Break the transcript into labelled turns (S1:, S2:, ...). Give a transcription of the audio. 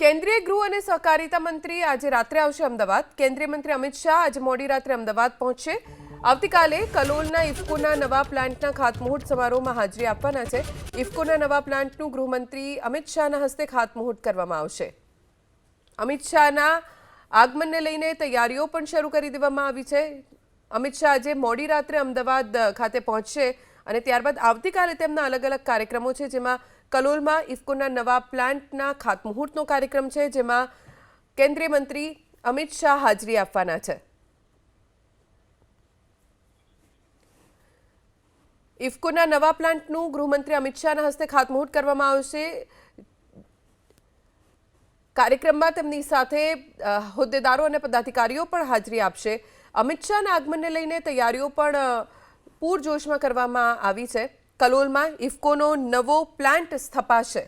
S1: કેન્દ્રીય ગૃહ અને સહકારિતા મંત્રી આજે રાત્રે આવશે અમદાવાદ। કેન્દ્રીય મંત્રી અમિત શાહ આજે મોડી રાત્રે અમદાવાદ પહોંચશે। આવતીકાલે કલોલના ઇફકોના નવા પ્લાન્ટના ખાતમુહૂર્ત સમારોહમાં હાજરી આપવાના છે। ઇફકોના નવા પ્લાન્ટનું ગૃહમંત્રી અમિત શાહના હસ્તે ખાતમુહૂર્ત કરવામાં આવશે। અમિત શાહના આગમનને લઈને તૈયારીઓ પણ શરૂ કરી દેવામાં આવી છે। અમિત શાહ આજે મોડી રાત્રે અમદાવાદ ખાતે પહોંચશે અને ત્યારબાદ આવતીકાલે તેમના અલગ અલગ કાર્યક્રમો છે, જેમાં કલોલમાં ઇફકોના નવા પ્લાન્ટના ખાતમુહૂર્તનો કાર્યક્રમ છે, જેમાં કેન્દ્રીય મંત્રી અમિત શાહ હાજરી આપવાના છે। ઇફકોના નવા પ્લાન્ટનું ગૃહમંત્રી અમિત શાહના હસ્તે ખાતમુહૂર્ત કરવામાં આવશે। કાર્યક્રમમાં તેમની સાથે હોદ્દેદારો અને પદાધિકારીઓ પણ હાજરી આપશે। અમિત શાહના આગમનને લઈને તૈયારીઓ પણ પૂરજોશમાં કરવામાં આવી છે। કલોલમાં ઇફકોનો નવો પ્લાન્ટ સ્થપાશે।